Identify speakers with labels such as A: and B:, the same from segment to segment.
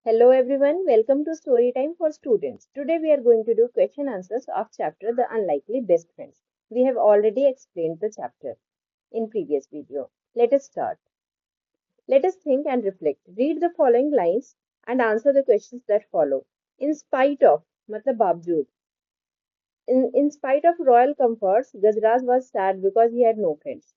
A: Hello everyone, welcome to Story Time for Students. Today we are going to do question answers of chapter The Unlikely Best Friends. We have already explained the chapter in previous video. Let us start. Let us think and reflect. Read the following lines and answer the questions that follow. In spite of, मतलब बावजूद. In spite of royal comforts, Gajraj was sad because he had no friends.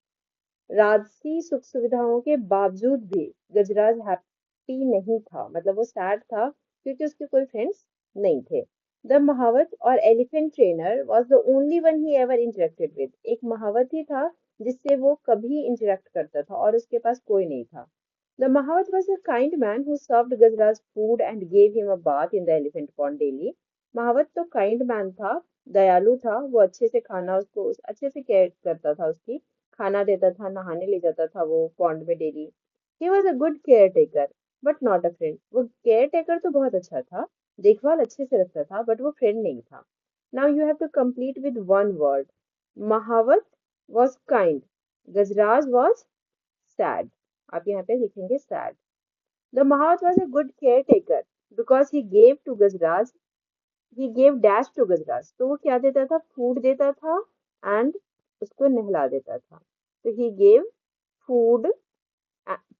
A: राजसी सुख सुविधाओं के बावजूद भी गजराज happy नहीं था, मतलब वो सैड था क्योंकि उसके कोई फ्रेंड्स नहीं थे। द महावत और elephant trainer was the only one he ever interacted with. एक महावत ही था जिससे वो कभी इंटरेक्ट करता था और उसके पास कोई नहीं था। The mahout was a kind man who served Gajraj food and gave him a bath in the elephant pond daily. महावत तो काइंड मैन था, दयालु था, वो अच्छे से खाना उसको अच्छे से केयर करता था, उसकी खाना देता था, नहाने ले जाता था वो पॉन्ड में daily. He was a good care taker but not a friend. वो केयर टेकर तो बहुत अच्छा था, देखभाल अच्छे से रखता था, बट वो फ्रेंड नहीं था। Now you have to complete with one word. Mahout was kind, Gajraj was sad. आप यहाँ पे लिखेंगे sad. The mahout was a good caretaker because he gave to Gajraj, he gave dash to Gajraj. तो वो क्या देता था? फूड देता था एंड उसको नहला देता था। तो he gave food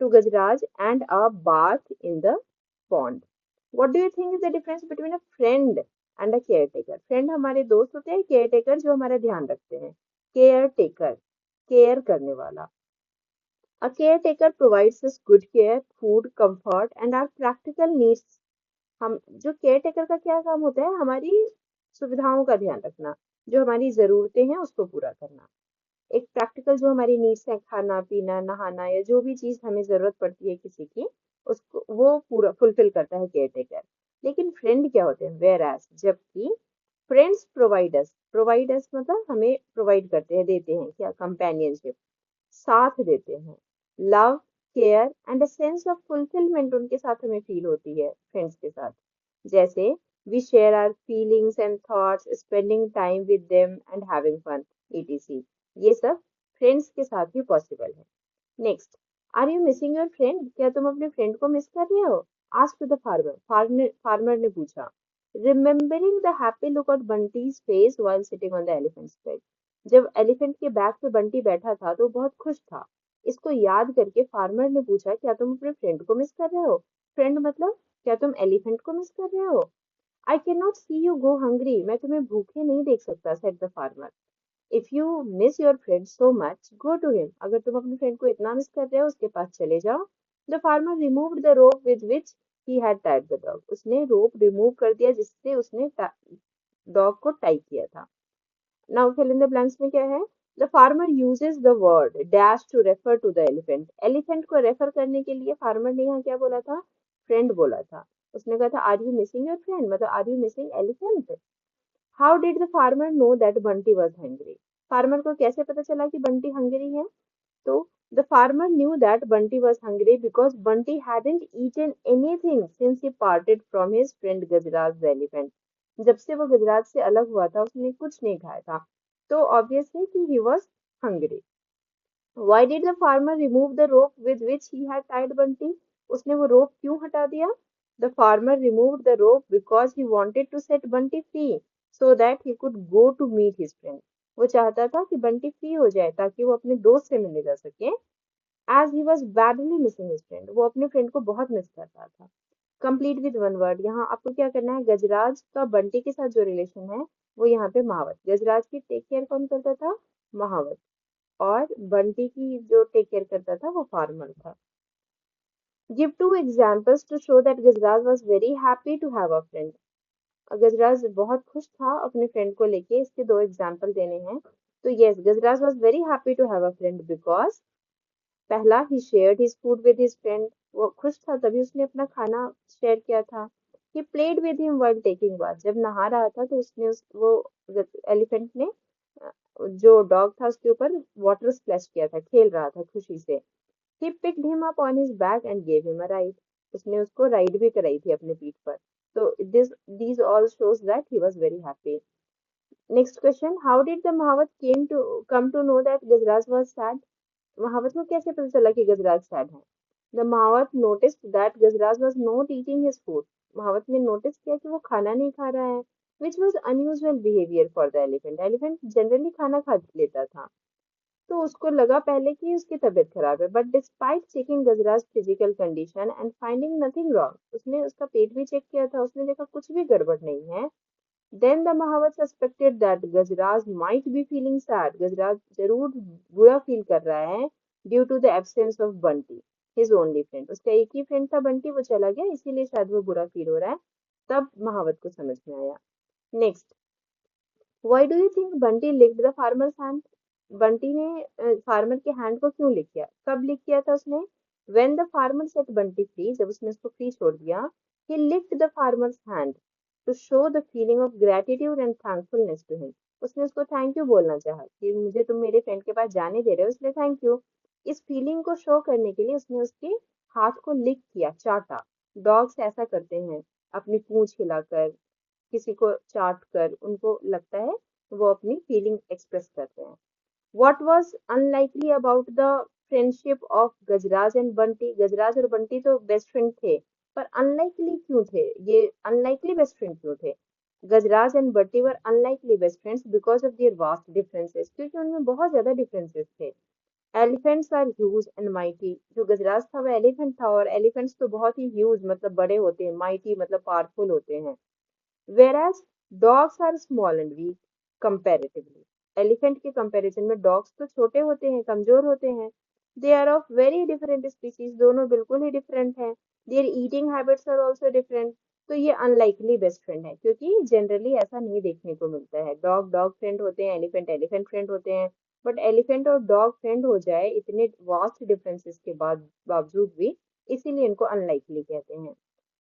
A: to Gajraj and a bath in the pond. What do you think is the difference between a friend and a caretaker? Friend हमारे दोस्त होते हैं, caretaker जो हमारा ध्यान रखते हैं। Caretaker, care करने वाला। A caretaker provides us good care, food, comfort and our practical needs. हम जो caretaker का क्या काम होता है? हमारी सुविधाओं का ध्यान रखना, जो हमारी जरूरतें हैं उसको पूरा करना। एक प्रैक्टिकल जो हमारी नीड्स है, खाना पीना नहाना या जो भी चीज हमें जरूरत पड़ती है किसी की, उसको वो पूरा फुलफिल करता है केयर टेकर। लेकिन फ्रेंड क्या होते हैं? वेयर एज, जबकि फ्रेंड्स प्रोवाइड अस मतलब हमें प्रोवाइड करते हैं, देते हैं क्या? कंपेनियनशिप, साथ देते हैं। Love, care and a sense of fulfilment उनके साथ हमें फील होती है फ्रेंड्स के साथ। जैसे we share our feelings and thoughts, spending time with them and having fun, ETC. ये सब फ्रेंड्स के साथ ही पॉसिबल है। Next, are you missing your friend? क्या तुम अपने फ्रेंड को मिस कर रहे हो? आस्क द फार्मर, फार्मर ने पूछा। Remembering the happy look on Bunty's face while sitting on the elephant's back. जब एलिफेंट के बैक पे बंटी बैठा था तो वो बहुत खुश था। इसको याद करके फार्मर ने पूछा, क्या तुम अपने फ्रेंड को मिस कर रहे हो? फ्रेंड मतलब क्या तुम एलिफेंट को मिस कर रहे हो? I can not see you go hungry, मैं तुम्हें भूखे नहीं देख सकता, said the farmer. If you miss your friend so much go to him, अगर तुम अपने फ्रेंड को इतना मिस कर रहे हो उसके पास चले जाओ। The farmer removed the rope with which he had tied the dog. उसने रोप रिमूव कर दिया जिससे उसने डॉग को टाई किया था। Now fill in the blanks में क्या है? The farmer uses the word dash to refer to the elephant. Elephant को रेफर करने के लिए फार्मर ने यहाँ क्या बोला था? फ्रेंड बोला था। उसने कहा था are you missing your friend, मतलब are you missing elephant. How did the farmer know that Bunty was hungry? Farmer को कैसे पता चला कि बंटी हंग्री है? तो the farmer knew that Bunty was hungry because Bunty hadn't eaten anything since he parted from his friend Gajraj the elephant. जब से वो गजराज से अलग हुआ था उसने कुछ नहीं खाया था, तो ऑब्वियस है कि he was hungry. Why did the farmer remove the rope with which he had tied Bunty? उसने वो rope क्यों हटा दिया? The farmer removed the rope because he wanted to set Bunty free so that he could go to meet his friend. वो चाहता था कि Bunty free हो जाए ताकि वो अपने दोस्त से मिलने जा सके। As he was badly missing his friend, वो अपने फ्रेंड को बहुत मिस कर रहा था। कंप्लीट विद वन वर्ड, यहाँ आपको क्या करना है? गजराज का बंटी के साथ जो रिलेशन है वो यहाँ पे महावत। गजराज की टेक केयर कौन करता था? महावत। और बंटी की जो टेक केयर करता था वो फार्मर था। Give two examples to show that Gajraj was very happy to have a friend. Gajraj बहुत खुश था अपने फ्रेंड को लेके, इसके दो एग्जाम्पल देने हैं। तो yes, Gajraj was very happy to have a friend because पहला, he shared his food with his friend. वो खुश था तभी उसने अपना खाना शेयर किया था। He played with him while taking bath. जब नहा रहा था तो उसने वो एलिफेंट ने जो डॉग था उसके ऊपर वाटर स्प्लैश किया था, खेल रहा था खुशी से। He picked him up on his back and gave him a ride. उसने उसको राइड भी कराई थी अपने पीठ पर। तो these all shows that he was very happy. Next question, how did the Mahavat come to know that Gajraj was sad? महावत को कैसे पता चला कि गजराज सैड है? The mahout noticed that Gajraj was not eating his food. महावत ने नोटिस किया कि वो खाना नहीं खा रहा है, which was unusual behaviour for the elephant. Elephant generally खाना खा लेता था, तो उसको लगा पहले कि उसकी तबीयत खराब है। But despite checking Gajraj physical condition and finding nothing wrong, उसने उसका पेट भी चेक किया था, उसने देखा कुछ भी गड़बड़ नहीं है। Then the mahout suspected that Gajraj might be feeling sad, Gajraj जरूर बुरा फील कर रहा है, due to the absence of Bunty, his only friend. उसका एक ही फ्रेंड था बंटी, वो चला गया, इसीलिए शायद वो बुरा फील हो रहा है। तब महावत को समझ में आया। Next, why do you think Bunty licked the farmer's hand? Bunty ने फार्मर के हैंड को क्यों लिख किया? कब लिख किया था उसने? When the farmer set Bunty free, जब उसने उसको फ्री छोड़ दिया, he licked the farmer's hand to show the feeling of gratitude and thankfulness to him. उसने उसको थैंक यू बोलना चाहा कि मुझे तुम मेरे फ्रेंड के पास जाने दे रहे हो, इसलिए थैंक यू। इस फीलिंग को शो करने के लिए उसने उसके हाथ को लिक किया, चाटा। डॉग्स ऐसा करते हैं, अपनी पूंछ हिलाकर, किसी को चाट कर, उनको लगता है वो अपनी फीलिंग एक्सप्रेस करते हैं। What was unlikely about the friendship of Gajraj and Bunty? Gajraj और बंटी तो बेस्ट फ्रेंड थे, पर अनलाइकली क्यों थे ये? अनलाइकली बेस्ट फ्रेंड क्यों थे? Gajraj and Bunty were unlikely best friends because of their vast differences, क्योंकि उनमें बहुत ज्यादा डिफरेंसेस थे। Elephants are huge and mighty, जो गजराज था वो एलिफेंट था, और एलिफेंट्स तो बहुत ही ह्यूज मतलब बड़े होते हैं, माइटी मतलब पावरफुल होते हैं। Whereas dogs are small and weak comparatively. Elephant के कंपैरिजन में डॉग्स तो छोटे होते हैं, कमजोर होते हैं। They are of very different species, दोनों बिल्कुल ही डिफरेंट हैं। Their eating habits are also different. तो ये अनलाइकली बेस्ट फ्रेंड है, क्योंकि जनरली ऐसा नहीं देखने को मिलता है। डॉग डॉग फ्रेंड होते हैं, एलिफेंट एलिफेंट फ्रेंड होते हैं। बट एलिफेंट और डॉग फ्रेंड हो जाए इतने वास्ट डिफरेंसेस के बाद बावजूद भी, इसीलिए इनको अनलाइकली कहते हैं।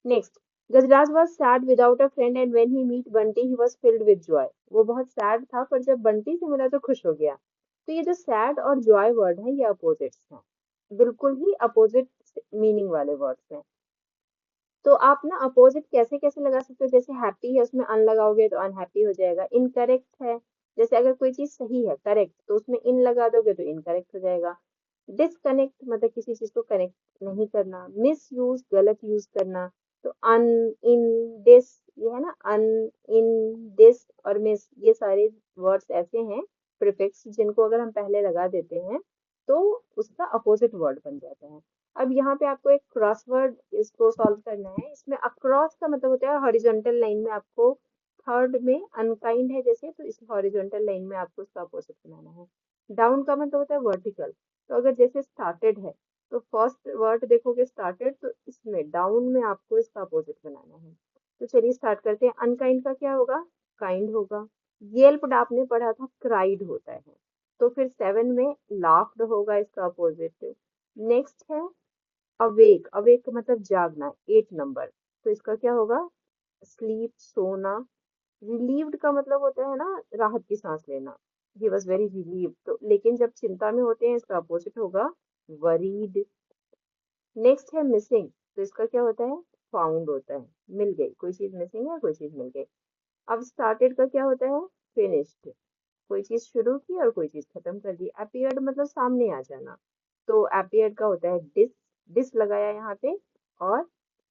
A: Next, Gajraj was sad without a friend and when he meet Bunty he was filled with joy. वो बहुत सैड था, पर जब बंटी से मिला तो खुश हो गया। तो ये जो सैड और जॉय वर्ड है, ये अपोजिट्स हैं, बिल्कुल ही अपोजिट मीनिंग वाले वर्ड्स हैं। तो आप ना अपोजिट कैसे कैसे लगा सकते हो? जैसे हैप्पी है, उसमें अन लगाओगे तो अनहैप्पी हो जाएगा। इनकरेक्ट है, जैसे अगर कोई चीज सही है करेक्ट, तो उसमें इन लगा दोगे तो इनकरेक्ट हो जाएगा। डिसकनेक्ट मतलब किसी चीज को कनेक्ट नहीं करना। मिस यूज गलत यूज करना। तो अन, इन, डिस, ये है ना, अन, इन, डिस और मिस, ये सारे वर्ड्स ऐसे हैं प्रीफिक्स, जिनको अगर हम पहले लगा देते हैं तो उसका अपोजिट वर्ड बन जाता है। अब यहाँ पे आपको एक क्रॉसवर्ड इसको सॉल्व करना है। इसमें अक्रॉस का मतलब होता है हॉरिजॉन्टल लाइन में, आपको थर्ड में अनकाइंड है जैसे, तो इस हॉरिजॉन्टल लाइन में आपको इसका अपोजिट बनाना है। डाउन का मतलब होता है वर्टिकल। तो अगर जैसे स्टार्टेड है, तो फर्स्ट वर्ड देखोगे स्टार्टेड, तो इसमें डाउन में आपको इसका अपोजिट बनाना है। तो चलिए स्टार्ट करते हैं। अनकाइंड का क्या होगा? काइंड होगा। येल्प्ड आपने पढ़ा था, क्राइड होता है। तो फिर 7 में लाफ्ड होगा इसका अपोजिट। नेक्स्ट है अवेक। अवेक का मतलब जागना, 8 नंबर। तो इसका क्या होगा? स्लीप, सोना। रिलीव्ड का मतलब होता है ना राहत की सांस लेना। He was very relieved. तो लेकिन जब चिंता में होते हैं, इसका अपोजिट होगा वरीड। नेक्स्ट है मिसिंग। तो इसका क्या होता है? फाउंड होता है, मिल गई कोई चीज, मिसिंग है, कोई चीज मिल गई। अब स्टार्टेड का क्या होता है? फिनिश्ड। कोई चीज शुरू की और कोई चीज खत्म कर दी। अपीयर्ड मतलब सामने आ जाना। तो अपीयर्ड का होता है डिस। डिस लगाया यहाँ पे, और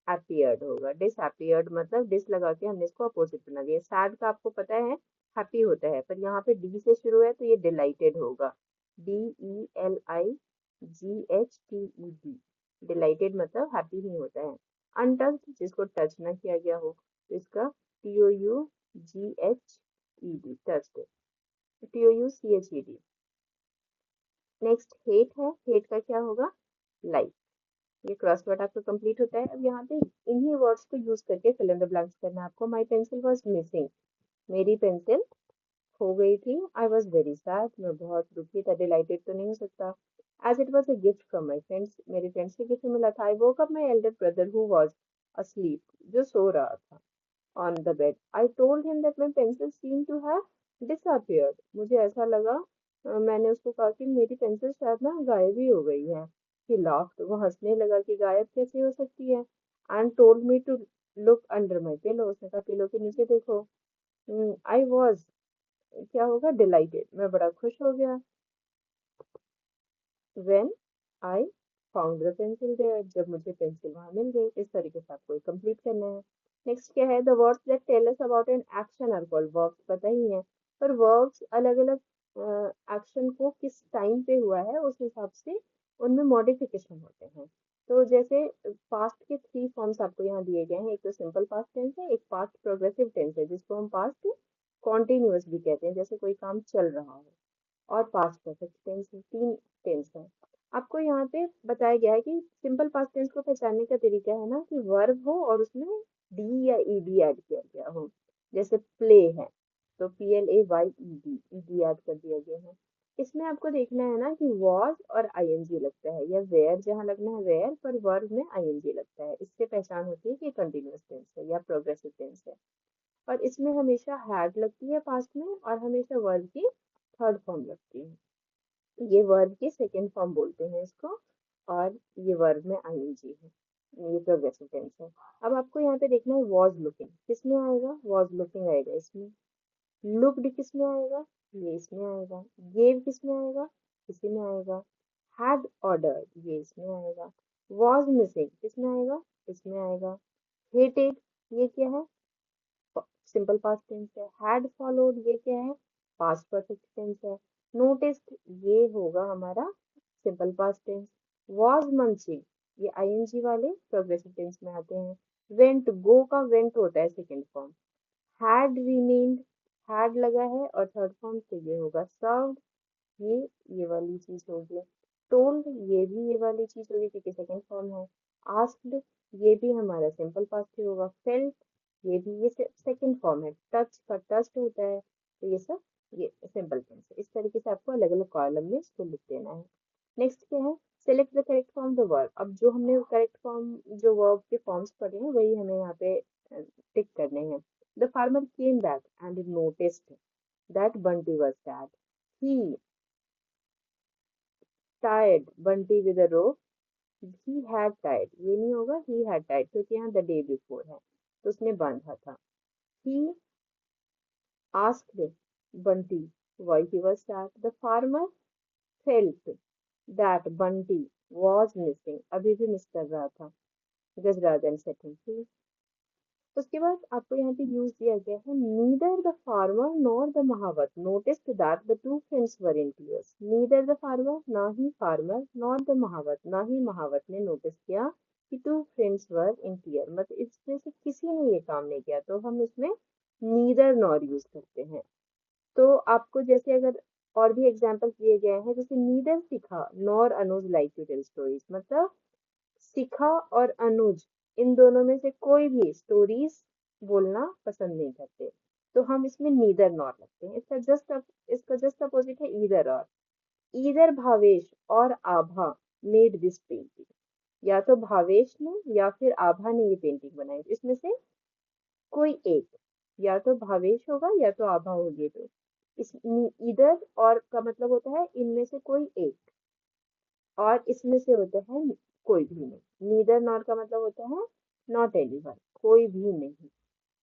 A: अपीयर्ड होगा। डिस अपीयर्ड मतलब डिस लगा के हमने इसको अपोजिट बना दिया। सैड का आपको पता है हैप्पी होता है, पर यहाँ पे डी से शुरू है तो ये डिलाइटेड होगा। DELIGHTED। डिलाइटेड मतलब हैप्पी ही होता है। अनटच्ड जिसको टच ना किया गया हो, तो इसका TOUGHED, touched. TOUCHED। Next hate है। हेट का क्या होगा? लाइक। ये क्रॉसवर्ड आपका कंप्लीट होता है। अब यहाँ पे इन्हीं वर्ड्स को यूज करके फिल इन द ब्लैंक्स करना है आपको। माई पेंसिल वॉज मिसिंग, मेरी पेंसिल खो गई थी। आई वॉज वेरी सैड, मैं बहुत दुखी था। डिलाइटेड तो नहीं हो सकता। As it was a gift from my friends, मेरे फ्रेंड्स से गिफ्ट मिला था। I woke up my elder brother who was asleep, जो सो रहा था on the bed. I told him that my pencil seemed to have disappeared. मुझे ऐसा लगा, मैंने उसको कहा कि मेरी पेंसिल शायद ना गायब ही हो गई है। He laughed, वो हंसने लगा कि गायब कैसे हो सकती है। And told me to look under my pillow, उसने कहा पिलो के नीचे देखो। I was, क्या होगा? Delighted, मैं बड़ा खुश हो गया। When I found the pencil there, जब मुझे पेंसिल वहां मिल गई। इस तरीके से आपको कंप्लीट करना है। नेक्स्ट क्या है, the words that tell us about an action are called verbs. पता ही है, पर वर्ब्स अलग अलग एक्शन को किस टाइम पे हुआ है उस हिसाब से उनमें मॉडिफिकेशन होते हैं। तो जैसे पास्ट के थ्री फॉर्म्स आपको यहाँ दिए गए हैं। एक तो सिंपल पास्ट टेंस है, एक पास्ट प्रोग्रेसिव टेंस है जिसको हम पास्ट कॉन्टिन्यूअस भी कहते हैं, जैसे कोई काम चल रहा हो, और पास्ट परफेक्ट टेंस है। तीन टेंस है। आपको यहाँ पे बताया गया है कि सिंपल पास्ट टेंस को पहचानने का तरीका है ना कि वर्ब हो और उसमें डी या ईडी ऐड किया गया हो। जैसे प्ले है तो PLAYED, ईडी ऐड कर दिया गया है। इसमें आपको देखना है ना कि वॉज और आईएनजी लगता है, या वेयर जहाँ लगना है वेयर, पर वर्ब में आईएनजी लगता है। इससे पहचान होती है कि कंटिन्यूअस टेंस है या प्रोग्रेसिव टेंस है। और इसमें हमेशा हैड लगती है पास्ट में, और हमेशा वर्ब की थर्ड फॉर्म लगती है। ये वर्ब की सेकेंड फॉर्म बोलते हैं इसको, और ये वर्ब में आईएनजी है, ये प्रोग्रेसिव टेंस है। अब आपको यहाँ पे देखना है वॉज लुकिंग किस में आएगा, वॉज लुकिंग आएगा इसमें। लुक्ड किस में आएगा, ये इसमें आएगा। गेव किस में आएगा, इसी में आएगा। हैड ऑर्डर्ड, ये इसमें आएगा। वॉज मिसिंग किस में आएगा, इसमें आएगा। हेटेड, ये क्या है, सिंपल पास्ट टेंस है। हैड फॉलोड, ये क्या है, पास्ट परफेक्ट टेंस है। नोटिस्ड, ये होगा हमारा simple past tense. Was munching, ये आईएनजी वाले प्रोग्रेसिव टेंस में आते हैं। वेंट, गो का वेंट होता है second form. Had remained, had लगा है और थर्ड फॉर्म से ये होगा सर्व्ड, ये वाली चीज होगी। टोल्ड, ये भी ये वाली चीज होगी क्योंकि सेकंड फॉर्म है। आस्क्ड, ये भी हमारा सिंपल पास्ट ही होगा। फेल्ट, ये भी ये सेकंड फॉर्म है। टच का टच्ड होता है, तो ये सब ये सिंपल टेंस है। इस तरीके से आपको अलग अलग कॉलम में इसको लिख देना है। नेक्स्ट क्या है, select the correct form the verb. अब जो हमने करेक्ट फॉर्म जो वर्ब के फॉर्म्स पढ़े हैं वही हमें यहाँ पे टिक करने हैं। The farmer came back and noticed that Bunty was sad. He tied Bunty with a rope, he had tied, ये नहीं होगा, he had tied क्योंकि यहाँ the day before है तो उसने बांधा था। he asked Bunty why he was sad, the farmer felt that Bunty was missing, अभी भी मिस कर रहा था, गजराज and setting free। उसके बाद आपको यहाँ पे यूज दिया गया है, neither the farmer nor the mahout noticed that the two friends were in tears. Neither the farmer, ना ही फार्मर, नॉर द महावत, ना ही महावत ने नोटिस किया कि two friends were in tear, मतलब इसमें से किसी ने ये काम नहीं किया, तो हम इसमें नीदर नॉर यूज करते हैं। तो आपको जैसे अगर और भी एग्जाम्पल्स दिए गए हैं, जैसे neither Shikha nor Anuj like to tell stories, मतलब शिखा और अनुज इन दोनों में से कोई भी स्टोरीज बोलना पसंद नहीं करते, तो हम इसमें नीदर नॉर लगते हैं। इसका जस्ट अपोजिट है ईदर और। ईदर भावेश और आभा मेड दिस पेंटिंग, या तो भावेश ने या फिर आभा ने ये पेंटिंग बनाई, इसमें से कोई एक, या तो भावेश होगा या तो आभा होगी। तो इस ईदर और का मतलब होता है इनमें से कोई एक, और इसमें से होता है कोई भी नहीं। नीदर नॉर का मतलब होता है नॉट एनीवन, कोई भी नहीं।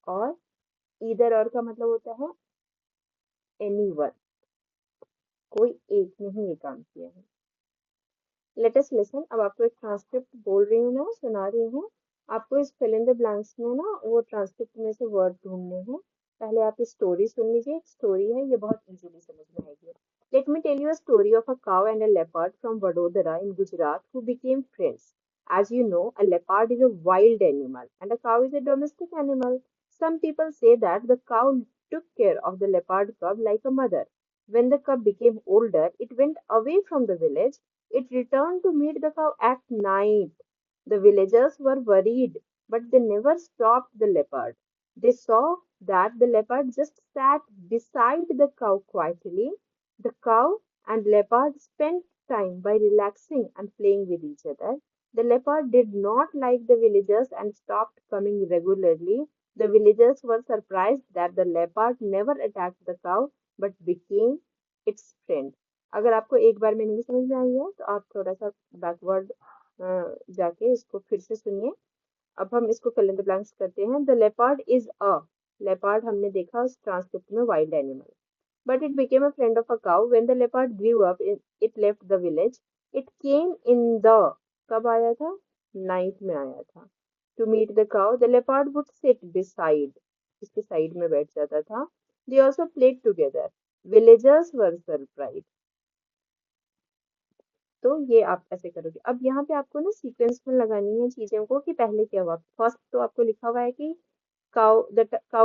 A: और ईदर और का मतलब होता है एनीवन, कोई एक ने ही ये काम किया है। लेटेस्ट लेसन, अब आपको एक ट्रांसक्रिप्ट बोल रही हूँ, मैं सुना रही हूँ। आपको इस फिल इन द ब्लैंक्स में ना वो ट्रांसक्रिप्ट में से वर्ड ढूंढने हैं। पहले आप इस स्टोरी सुन लीजिए, एक स्टोरी है, ये बहुत इजीली समझ में आएगी। Let me tell you a story of a cow and a leopard from Vadodara in Gujarat who became friends. As you know, a leopard is a wild animal and a cow is a domestic animal. Some people say that the cow took care of the leopard cub like a mother. When the cub became older, it went away from the village. It returned to meet the cow at night. The villagers were worried, but they never stopped the leopard. They saw that the leopard just sat beside the cow quietly. The cow and leopard spent time by relaxing and playing with each other. The leopard did not like the villagers and stopped coming regularly. The villagers were surprised that the leopard never attacked the cow but became its friend. अगर आपको एक बार में नहीं समझ में आई है तो आप थोड़ा सा बैकवर्ड जाके इसको फिर से सुनिए। अब हम इसको फिल इन द ब्लैंक्स करते हैं। The leopard is a, leopard हमने देखा उस ट्रांसक्रिप्ट में wild animal, but it became a friend of a cow. When the leopard grew up, it left the village. It came in the कब आया था? Night में आया था। To meet the cow the leopard would sit beside, इसके side में बैठ जाता था। They also played together, villagers were surprise. तो ये आप ऐसे करोगे। अब यहाँ पे आपको ना सीक्वेंस में लगानी है चीजों को कि पहले क्या हुआ। फर्स्ट तो आपको लिखा हुआ है कि cow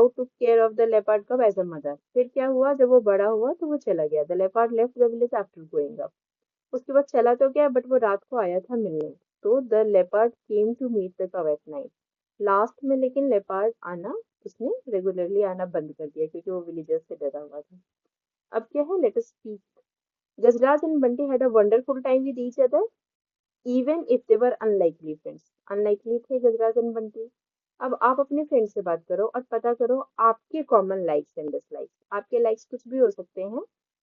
A: took care of the leopard cub as a mother। फिर क्या हुआ, जब वो बड़ा हुआ तो वो चला गया। the leopard left the village after growing up। उसके बाद चला तो गया बट वो रात को आया था मिलने। तो the leopard came to meet the cow at night। Last में लेकिन लेपर्ड आना, उसने रेगुलरली आना बंद कर दिया क्योंकि वो विलेजर्स से डरा हुआ था। अब क्या है, let us speak. Gajraj and Bunty had a wonderful time with each other even if they were unlikely friends। Unlikely थे गजराज एंड बंटी। अब आप अपने फ्रेंड से बात करो और पता करो आपके कॉमन लाइक्स एंड डिसलाइक्स। आपके लाइक्स कुछ भी हो सकते हैं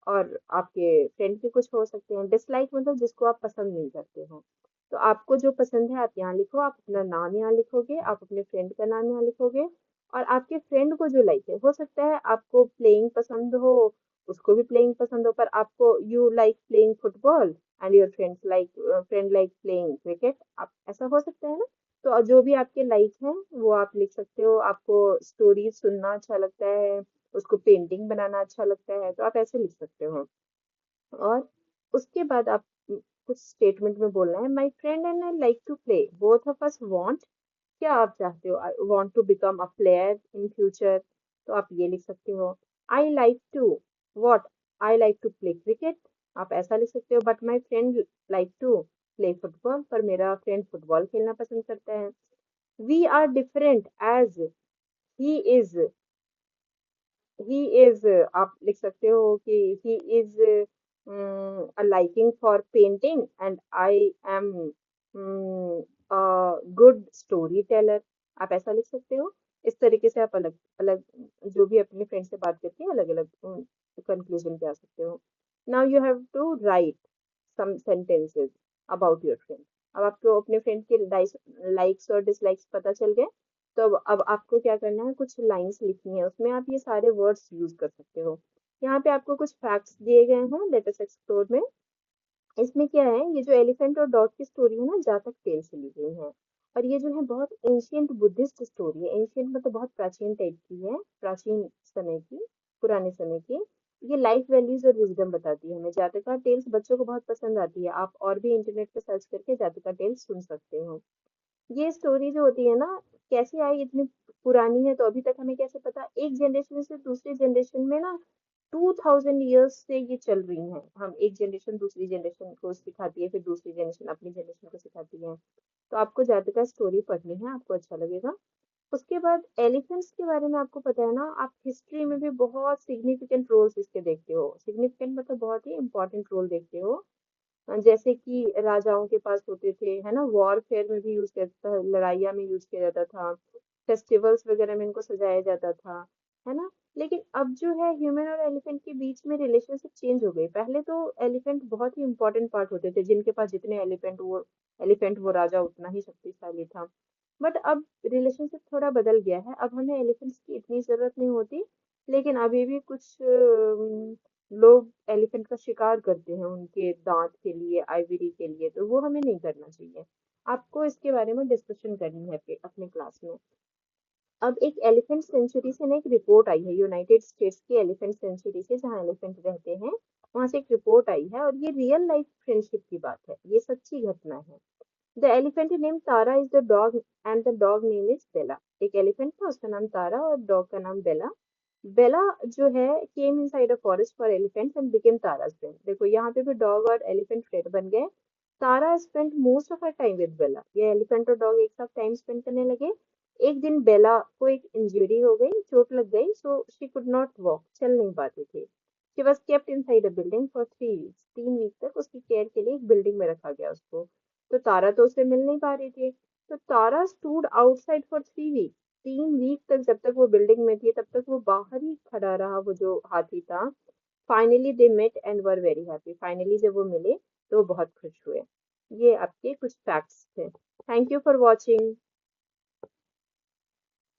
A: और आपके फ्रेंड के कुछ हो सकते हैं। डिसलाइक मतलब जिसको आप पसंद नहीं करते हो। तो आपको जो पसंद है आप यहाँ लिखो, आप अपना नाम यहाँ लिखोगे, आप अपने फ्रेंड का नाम यहाँ लिखोगे। और आपके फ्रेंड को जो लाइक है, हो सकता है आपको प्लेइंग पसंद हो, उसको भी प्लेइंग पसंद हो, पर आपको you like playing football and your friend like playing cricket. आप ऐसा हो सकता है ना। तो जो भी आपके लाइक हैं वो आप लिख सकते हो। आपको स्टोरी सुनना अच्छा लगता है, उसको पेंटिंग बनाना अच्छा लगता है, तो आप ऐसे लिख सकते हो। और उसके बाद आप कुछ स्टेटमेंट में बोलना है, my friend and I like to play, both of us want. क्या आप चाहते हो, I want to become a player in future, तो आप ये लिख सकते हो। I like to what, I like to play cricket, आप ऐसा लिख सकते हो। But my friend like to play football, पर मेरा फ्रेंड फुटबॉल खेलना पसंद करता है। We are different as he is, he is आप लिख सकते हो कि he is a liking for painting and I am a good storyteller, आप ऐसा लिख सकते हो। इस तरीके से आप अलग अलग जो भी अपने फ्रेंड से बात करके अलग अलग कंक्लूजन पे आ सकते हो। Now you have to write some sentences about your friend. अब आपको अपने फ्रेंड के लाइक्स और डिसलाइक्स पता चल गए। तो अब आपको क्या करना है, कुछ लाइंस लिखनी है, उसमें आप ये सारे वर्ड्स यूज कर सकते हो। यहाँ पे आपको कुछ फैक्ट्स दिए गए हैं, लेट अस एक्सप्लोर में। इसमें क्या है, ये जो एलिफेंट और डॉग की स्टोरी है ना, जातक टेल से ली गई है। और ये जो है बहुत एंशियंट बुद्धिस्ट स्टोरी है। एंशियंट मतलब बहुत प्राचीन टाइप की है, प्राचीन समय की, पुराने समय की। ये लाइफ वैल्यूज और विजडम बताती है हमें। जातका टेल्स बच्चों को बहुत पसंद आती है। आप और भी इंटरनेट पे सर्च करके जातका टेल्स सुन सकते हो। ये स्टोरी जो होती है ना, कैसे आई, इतनी पुरानी है तो अभी तक हमें कैसे पता, एक जनरेशन से दूसरी जनरेशन में ना 2000 ईयर्स से ये चल रही हैं। हम एक जनरेशन दूसरी जनरेशन को सिखाती है, फिर दूसरी जनरेशन अपनी जनरेशन को सिखाती है। तो आपको ज्यादातर स्टोरी पढ़नी है, आपको अच्छा लगेगा। उसके बाद एलिफेंट्स के बारे में आपको पता है ना, आप हिस्ट्री में भी बहुत सिग्निफिकेंट रोल्स इसके देखते हो। सिग्निफिकेंट मतलब बहुत ही इंपॉर्टेंट रोल देखते हो। जैसे कि राजाओं के पास होते थे, है ना, वॉरफेयर में भी यूज करता था, लड़ाइया में यूज किया जाता था, फेस्टिवल्स वगैरह में इनको सजाया जाता था, है ना। लेकिन अब जो है, ह्यूमन और एलिफेंट के बीच में रिलेशनशिप चेंज हो गई। पहले तो एलिफेंट बहुत ही इंपॉर्टेंट पार्ट होते थे, जिनके पास जितने एलिफेंट वो राजा उतना ही शक्तिशाली था। बट अब रिलेशनशिप थोड़ा बदल गया है, अब हमें एलिफेंट्स की इतनी जरूरत नहीं होती। लेकिन अभी भी कुछ लोग एलिफेंट का शिकार करते हैं उनके दांत के लिए, आइवरी के लिए, तो वो हमें नहीं करना चाहिए। आपको इसके बारे में डिस्कशन करनी है अपने क्लास में। अब एक एलिफेंट सेंचुरी से ना एक रिपोर्ट आई है, यूनाइटेड स्टेट्स की एलिफेंट सेंचुरी से, जहाँ एलिफेंट रहते हैं, वहां से एक रिपोर्ट आई है। और ये रियल लाइफ फ्रेंडशिप की बात है, ये सच्ची घटना है। The elephant name Tara is the dog and the dog name is Bella. एक एलिफेंट था, उसका नाम तारा और डॉग का नाम बेला। बेला जो है came inside a forest for elephants and became Tara's friend. देखो यहाँ पे भी डॉग और एलिफेंट फ्रेंड बन गए। Tara spent most of her time with Bella. ये एलिफेंट और डॉग एक साथ टाइम स्पेंड करने लगे। एक दिन बेला को एक इंजरी हो गई, चोट लग गई, so she could not walk, चल नहीं पाती थी। She was kept inside a building for 3 weeks. 3 week तक उसकी केयर के लिए एक बिल्डिंग में रखा गया उसको। तो तारा तो उससे मिल नहीं पा रही थी। तो Tara stood outside for 3 week. 3 week तक जब तक वो बिल्डिंग में थी तब तक वो बाहर ही खड़ा रहा, वो जो हाथी था। Finally they met and were very happy. Finally जब वो मिले तो वो बहुत खुश हुए। ये आपके कुछ फैक्ट्स थे। Thank you for watching.